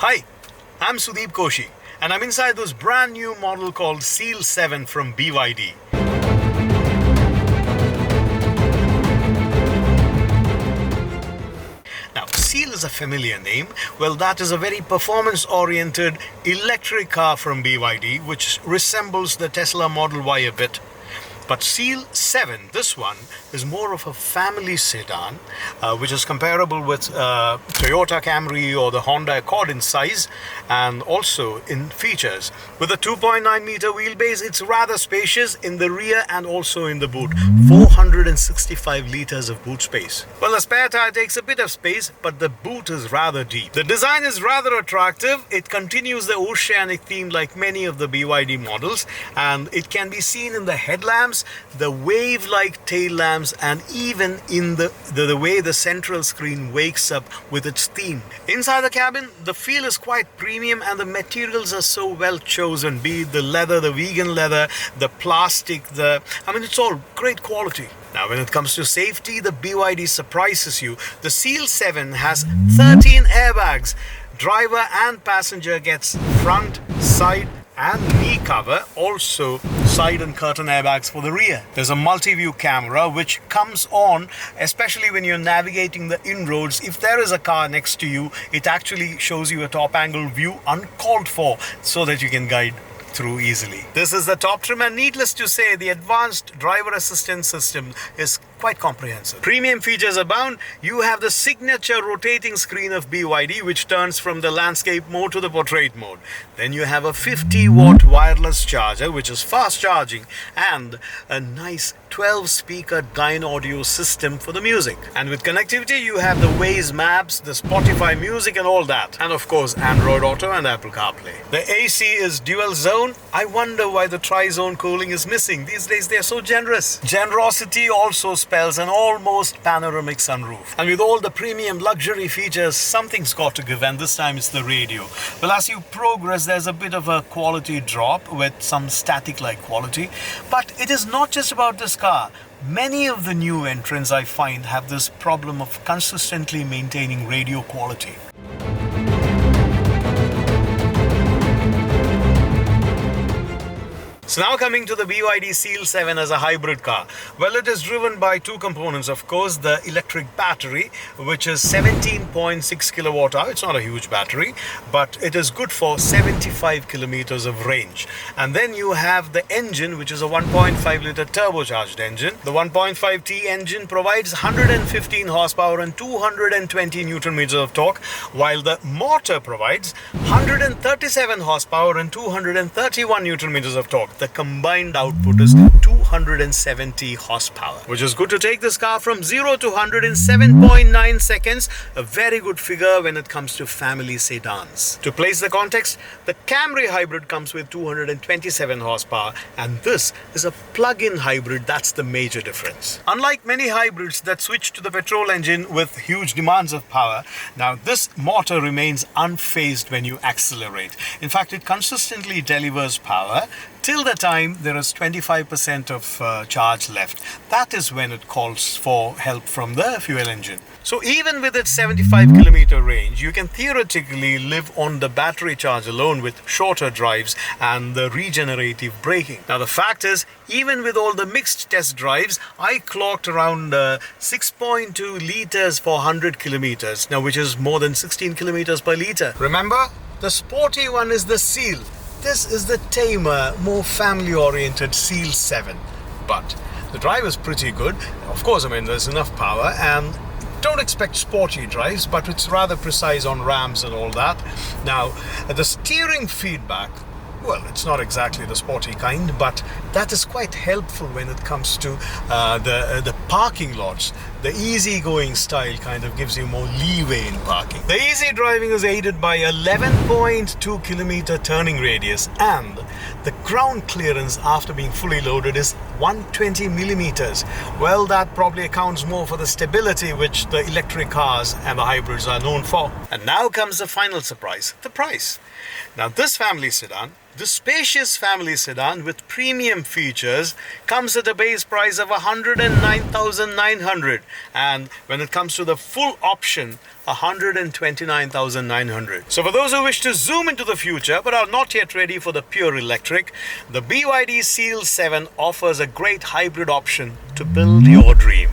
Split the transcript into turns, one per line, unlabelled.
Hi, I'm Sudeep Koshy, and I'm inside this brand new model called Seal 7 from BYD. Now, Seal is a familiar name. Well, that is a very performance-oriented electric car from BYD, which resembles the Tesla Model Y a bit. But Seal 7, this one, is more of a family sedan, which is comparable with Toyota Camry or the Honda Accord in size and also in features. With a 2.9 meter wheelbase, it's rather spacious in the rear and also in the boot. 465 liters of boot space. Well, the spare tire takes a bit of space, but the boot is rather deep. The design is rather attractive. It continues the oceanic theme like many of the BYD models, and it can be seen in the headlamps, the wave-like tail lamps, and even in the way the central screen wakes up with its theme. Inside the cabin, the feel is quite premium and the materials are so well chosen, be it the leather, the vegan leather, the plastic, it's all great quality. Now, when it comes to safety, the BYD surprises you. The Seal 7 has 13 airbags. Driver and passenger gets front, side, and knee cover, also side and curtain airbags for the rear. There's a multi-view camera which comes on, especially when you're navigating the in-roads. If there is a car next to you, it actually shows you a top angle view uncalled for so that you can guide through easily. This is the top trim, and needless to say, the advanced driver assistance system is quite comprehensive. Premium features abound. You have the signature rotating screen of BYD, which turns from the landscape mode to the portrait mode. Then you have a 50-watt wireless charger, which is fast charging, and a nice 12-speaker Dynaudio system for the music. And with connectivity, you have the Waze maps, the Spotify music, and all that. And of course, Android Auto and Apple CarPlay. The AC is dual zone. I wonder why the tri-zone cooling is missing. These days, they are so generous. Generosity also spells an almost panoramic sunroof. And with all the premium luxury features, something's got to give, and this time it's the radio. Well, as you progress, there's a bit of a quality drop with some static-like quality. But it is not just about this car. Many of the new entrants, I find, have this problem of consistently maintaining radio quality. So now coming to the BYD Seal 7 as a hybrid car. Well, it is driven by two components, of course. The electric battery, which is 17.6 kilowatt hour. It's not a huge battery, but it is good for 75 kilometers of range. And then you have the engine, which is a 1.5 liter turbocharged engine. The 1.5T engine provides 115 horsepower and 220 newton meters of torque, while the motor provides 137 horsepower and 231 newton meters of torque. The combined output is 270 horsepower, which is good to take this car from 0 to 100 in 7.9 seconds. A very good figure when it comes to family sedans. To place the context, the Camry hybrid comes with 227 horsepower, and this is a plug-in hybrid. That's the major difference. Unlike many hybrids that switch to the petrol engine with huge demands of power, now this motor remains unfazed when you accelerate. In fact, it consistently delivers power till the time there is 25% of charge left. That is when it calls for help from the fuel engine. So even with its 75 kilometer range, you can theoretically live on the battery charge alone with shorter drives and the regenerative braking. Now the fact is, even with all the mixed test drives, I clocked around 6.2 liters for 100 kilometers, now which is more than 16 kilometers per liter. Remember, the sporty one is the Seal. This is the tamer, more family-oriented Seal 7. But the drive is pretty good. Of course, there's enough power, and don't expect sporty drives, but it's rather precise on ramps and all that. Now, the steering feedback, well, it's not exactly the sporty kind, but that is quite helpful when it comes to the parking lots. The easygoing style kind of gives you more leeway in parking. The easy driving is aided by 11.2 kilometer turning radius, and the ground clearance after being fully loaded is 120 millimeters. Well, that probably accounts more for the stability which the electric cars and the hybrids are known for. And now comes the final surprise, the price. Now this family sedan, the spacious family sedan with premium features, comes at a base price of 109,900. and when it comes to the full option, 129,900. So for those who wish to zoom into the future but are not yet ready for the pure electric, the BYD Seal 7 offers a great hybrid option to build your dream.